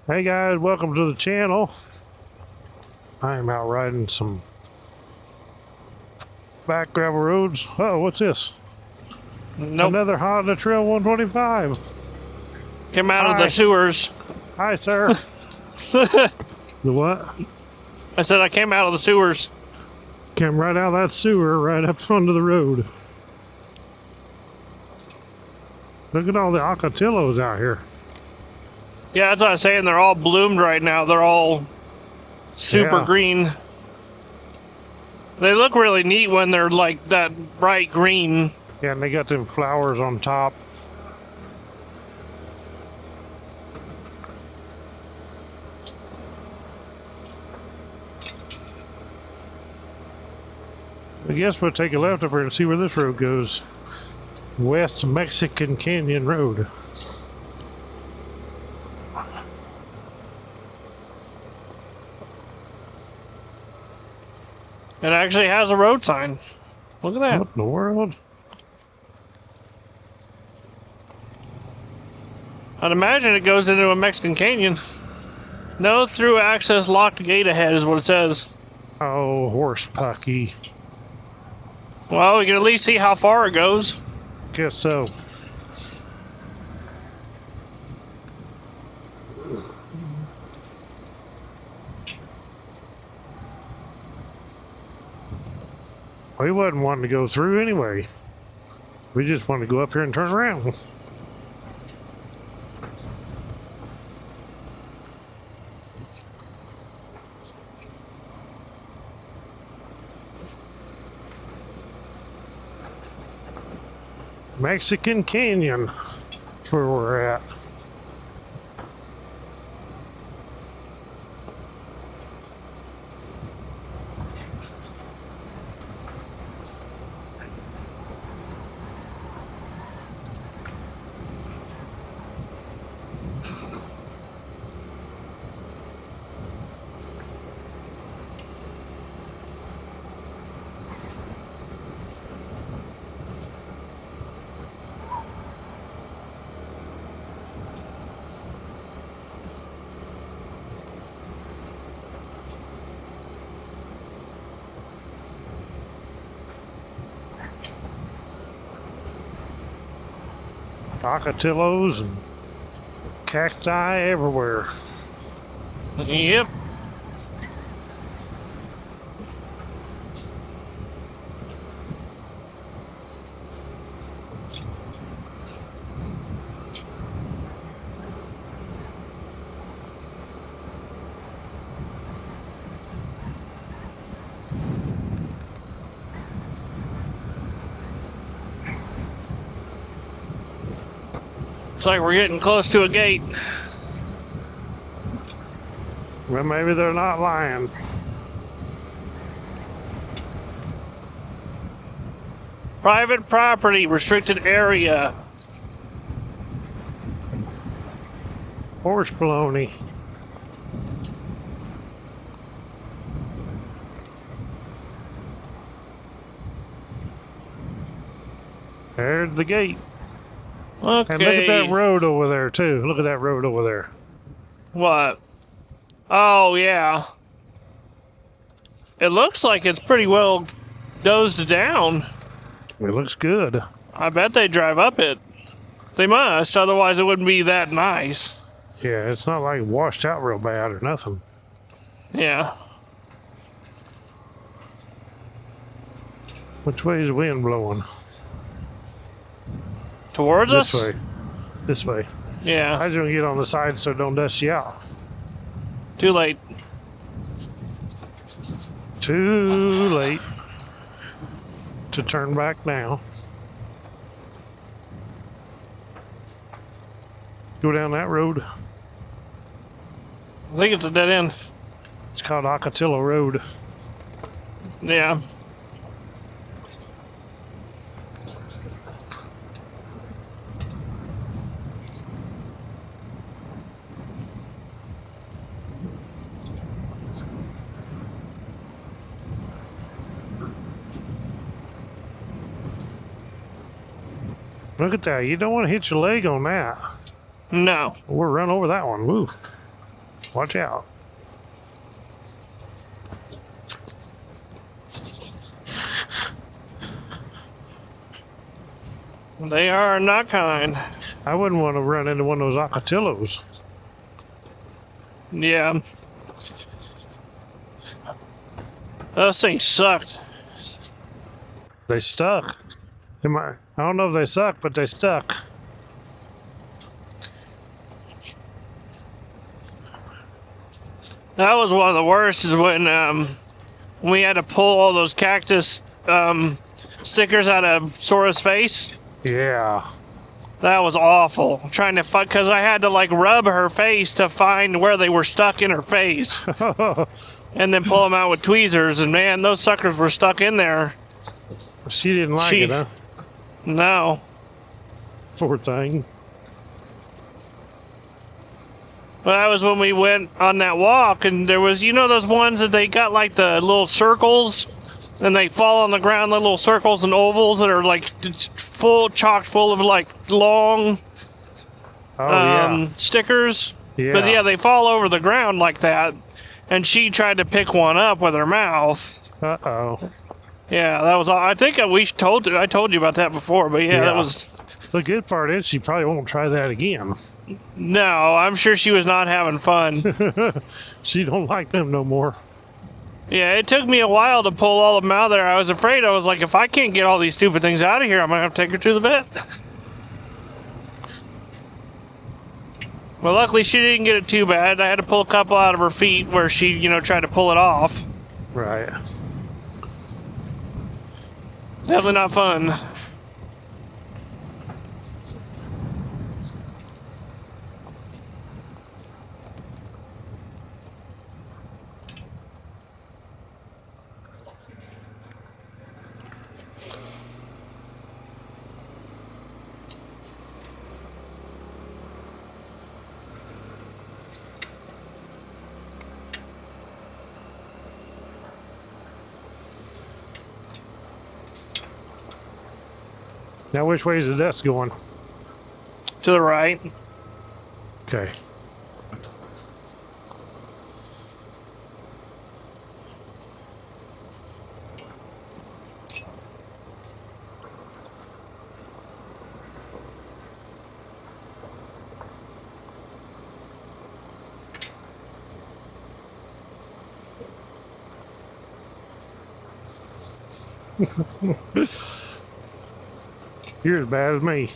Hey guys, welcome to the channel. I am out riding some back gravel roads. Oh, what's this? Nope. Another Honda Trail 125. Came out of the sewers. Hi, sir. The what? I said I came out of the sewers. Came right out of that sewer, right up onto the road. Look at all the ocotillos out here. Yeah, that's what I was saying. They're all bloomed right now. They're all super green. They look really neat when they're like that bright green. Yeah, and they got them flowers on top. I guess we'll take a left over and see where this road goes. West Mexican Canyon Road. It actually has a road sign. Look at that. What in the world? I'd imagine it goes into a Mexican canyon. No through access locked gate ahead is what it says. Oh, horse pucky. Well, we can at least see how far it goes. Guess so. We wasn't wanting to go through anyway. We just wanted to go up here and turn around. Mexican Canyon. That's where we're at. Ocotillos and cacti everywhere. Yep. Looks like we're getting close to a gate. Well, maybe they're not lying. Private property, restricted area. Horse baloney. There's the gate. Okay. And look at that road over there, too. Look at that road over there. What? Oh, yeah. It looks like it's pretty well dozed down. It looks good. I bet they drive up it. They must, otherwise it wouldn't be that nice. Yeah, it's not like washed out real bad or nothing. Yeah. Which way is the wind blowing? Towards us? This way. This way. Yeah. I was going to get on the side so it don't dust you out. Too late. Too late to turn back now. Go down that road. I think it's a dead end. It's called Ocotillo Road. Yeah. Look at that. You don't want to hit your leg on that. No. We'll run over that one. Woo. Watch out. They are not kind. I wouldn't want to run into one of those Ocotillos. Yeah. Those things sucked. They stuck. I don't know if they suck, but they stuck. That was one of the worst, is when we had to pull all those cactus stickers out of Sora's face. Yeah. That was awful. Trying to find, because I had to like rub her face to find where they were stuck in her face. And then pull them out with tweezers, and man, those suckers were stuck in there. She didn't like it, huh? No. Poor thing. Well, that was when we went on that walk, and there was, you know, those ones that they got like the little circles, and they fall on the ground, the little circles and ovals that are like chocked full of like long stickers. Yeah. But yeah, they fall over the ground like that, and she tried to pick one up with her mouth. Uh-oh. Yeah, that was. I think I told you about that before, but yeah, that was. The good part is she probably won't try that again. No, I'm sure she was not having fun. She don't like them no more. Yeah, it took me a while to pull all of them out of there. I was afraid. I was like, if I can't get all these stupid things out of here, I'm gonna have to take her to the vet. Well, luckily she didn't get it too bad. I had to pull a couple out of her feet where she, you know, tried to pull it off. Right. Definitely not fun. Now, which way is the dust going? To the right. Okay. You're as bad as me.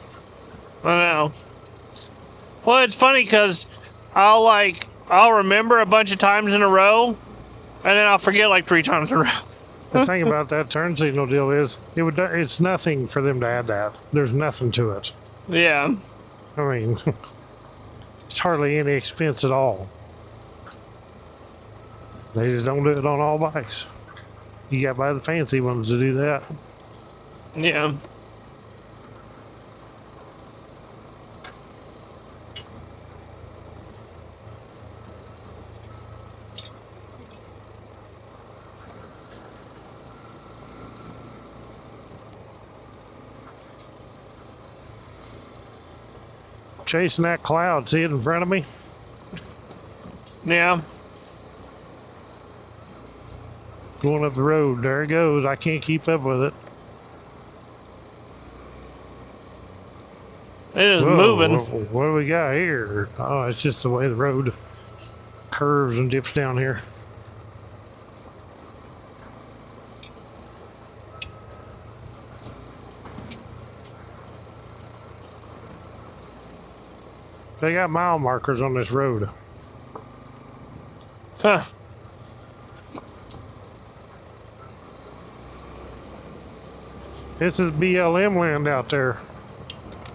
I know. Well, it's funny because I'll remember a bunch of times in a row, and then I'll forget like 3 times in a row. The thing about that turn signal deal is it's nothing for them to add that. There's nothing to it. Yeah. I mean, it's hardly any expense at all. They just don't do it on all bikes. You got to buy the fancy ones to do that. Yeah. Chasing that cloud, see it in front of me? Yeah. Going up the road, there it goes. I can't keep up with it. It is Whoa, moving. What do we got here? Oh, it's just the way the road curves and dips down here. They got mile markers on this road. Huh. This is BLM land out there.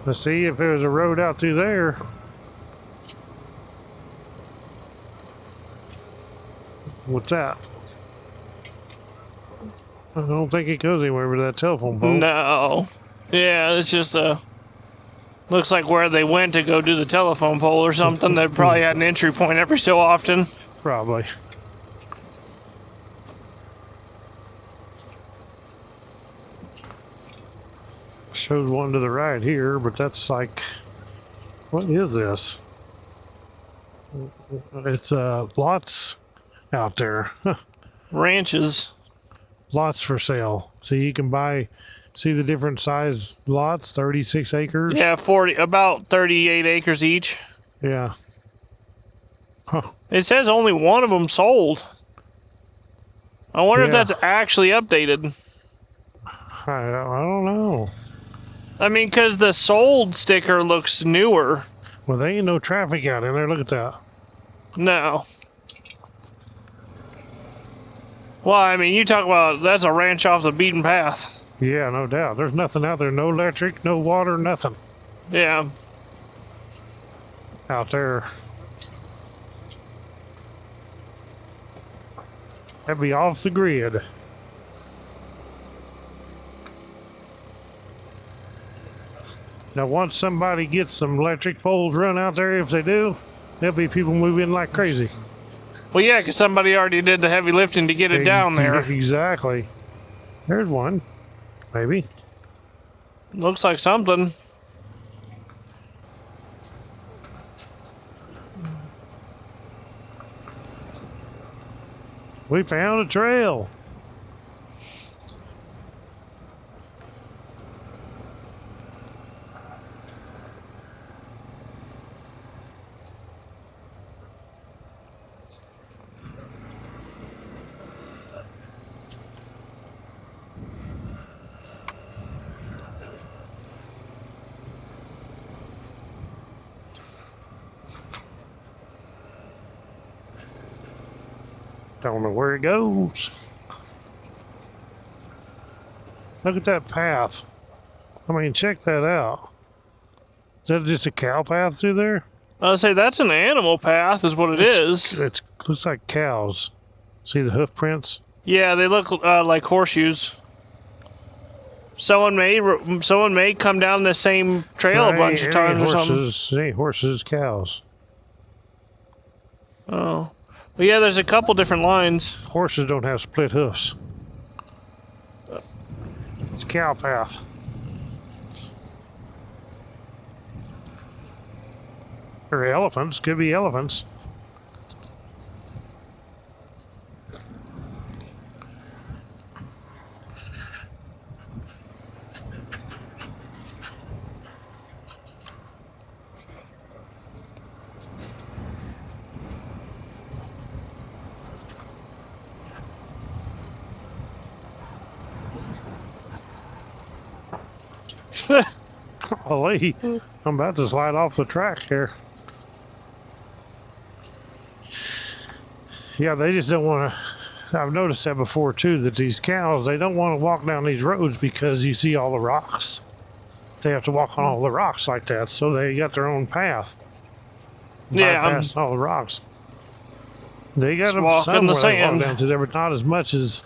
Let's see if there's a road out through there. What's that? I don't think it goes anywhere with that telephone pole. No. Yeah, it's just looks like where they went to go do the telephone pole or something. They probably had an entry point every so often. Probably. Shows one to the right here, but that's like, what is this? It's lots out there. Ranches. Lots for sale. So you can buy, see the different size lots, 36 acres. Yeah, about 38 acres each. Yeah. Huh. It says only one of them sold. I wonder if Yeah. that's actually updated. I don't know. I mean, because the sold sticker looks newer. Well, there ain't no traffic out in there. Look at that. No. Well, I mean, you talk about that's a ranch off the beaten path. Yeah, no doubt. There's nothing out there. No electric, no water, nothing Yeah. out there. That'd be off the grid. Now, once somebody gets some electric poles run out there, if they do, there'll be people moving like crazy. Well, yeah, because somebody already did the heavy lifting to get it down there. Exactly. There's one. Maybe. Looks like something. We found a trail. Don't know where it goes. Look at that path. I mean, check that out. Is that just a cow path through there? I'd say that's an animal path, is what it is. It looks like cows. See the hoof prints? Yeah, they look like horseshoes. Someone may come down the same trail a bunch of times or something. It ain't horses, cows. Oh. Well, yeah, there's a couple different lines. Horses don't have split hoofs. It's a cow path. Or elephants. Could be elephants. Golly, I'm about to slide off the track here. Yeah, they just don't want to. I've noticed that before too, that these cows, they don't want to walk down these roads because you see all the rocks. They have to walk on all the rocks like that, so they got their own path. Yeah, bypass all the rocks. They got Just them walk in somewhere the they walk sand. down to there, but not as much as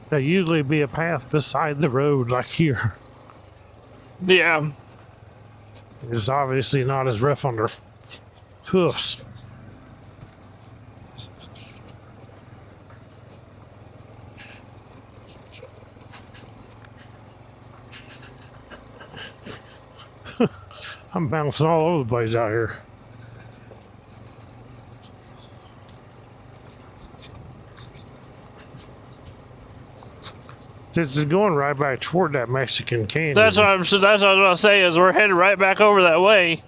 there usually be a path beside the road like here. Yeah. It's obviously not as rough on their hoofs. I'm bouncing all over the place out here. This is going right back toward that Mexican canyon. That's what I was gonna say, is we're headed right back over that way.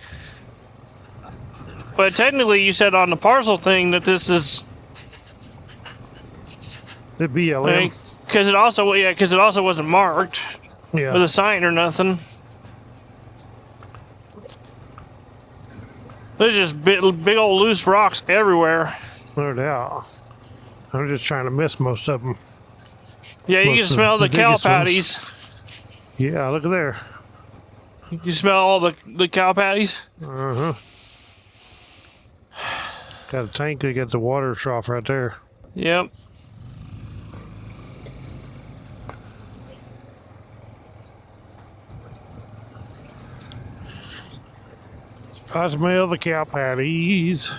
But technically, you said on the parcel thing that this is The BLM. because it also wasn't marked Yeah. with a sign or nothing. There's just big old loose rocks everywhere. No doubt. I'm just trying to miss most of them. Yeah, you Most can of smell the the cow biggest ones. patties. Yeah, look at there. You smell all the cow patties? Uh-huh. Got a tank, they got the water trough right there. Yep. I smell the cow patties.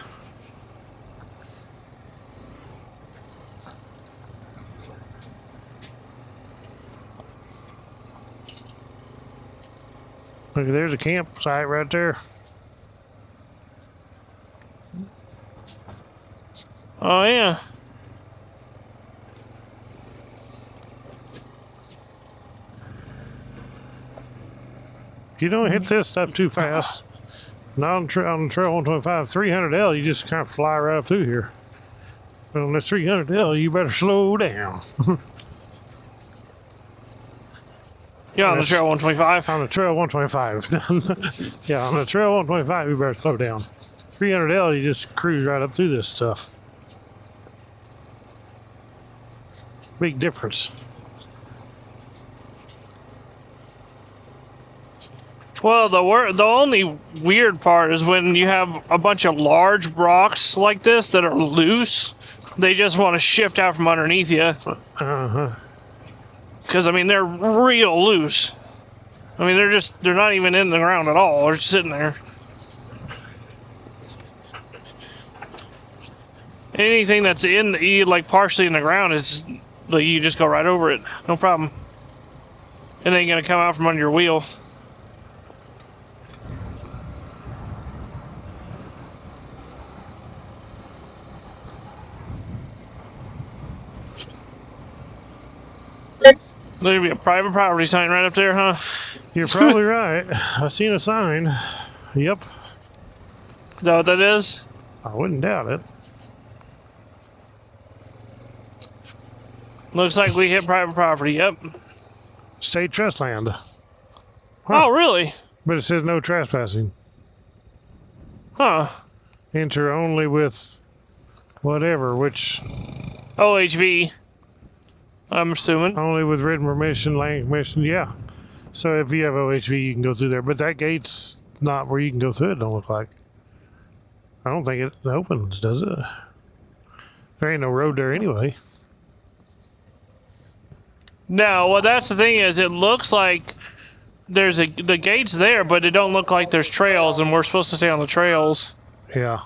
Look, there's a campsite right there. Oh, yeah. You don't hit this stuff too fast. Not on, on Trail 125. 300L, you just kind of fly right up through here. But on this 300L, you better slow down. Yeah, on the Trail 125. On the Trail 125. Yeah, on the Trail 125, you better slow down. 300L, you just cruise right up through this stuff. Big difference. Well, the only weird part is when you have a bunch of large rocks like this that are loose. They just want to shift out from underneath you. Uh-huh. Because, I mean, they're real loose. I mean, they're not even in the ground at all. They're just sitting there. Anything that's like partially in the ground is, like, you just go right over it. No problem. It ain't going to come out from under your wheel. There'd be a private property sign right up there, huh? You're probably right. I seen a sign. Yep. Is that what that is? I wouldn't doubt it. Looks like we hit private property, yep. State trust land. Huh. Oh, really? But it says no trespassing. Huh. Enter only with whatever, which... OHV. I'm assuming. Only with written permission, land permission, yeah. So if you have OHV, you can go through there. But that gate's not where you can go through it, don't look like. I don't think it opens, does it? There ain't no road there anyway. No, well, that's the thing is, it looks like the gate's there, but it don't look like there's trails, and we're supposed to stay on the trails. Yeah.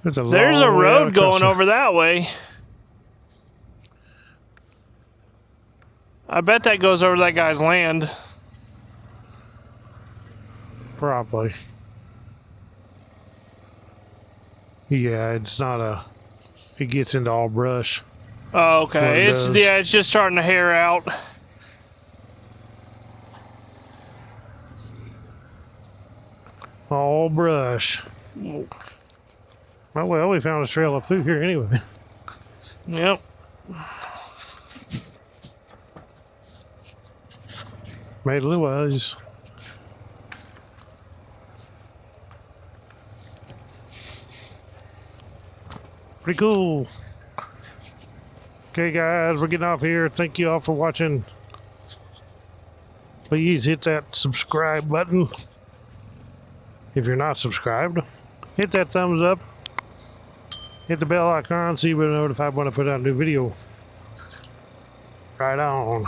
There's a road going over that way. I bet that goes over that guy's land. Probably. Yeah, it's not a... It gets into all brush. Oh, okay. It's just starting to hair out. All brush. Oh, well, we found a trail up through here anyway. Yep. Made a little ways. Pretty cool. Okay, guys, we're getting off here. Thank you all for watching. Please hit that subscribe button. If you're not subscribed, hit that thumbs up. Hit the bell icon so you'll be notified when I put out a new video. Right on.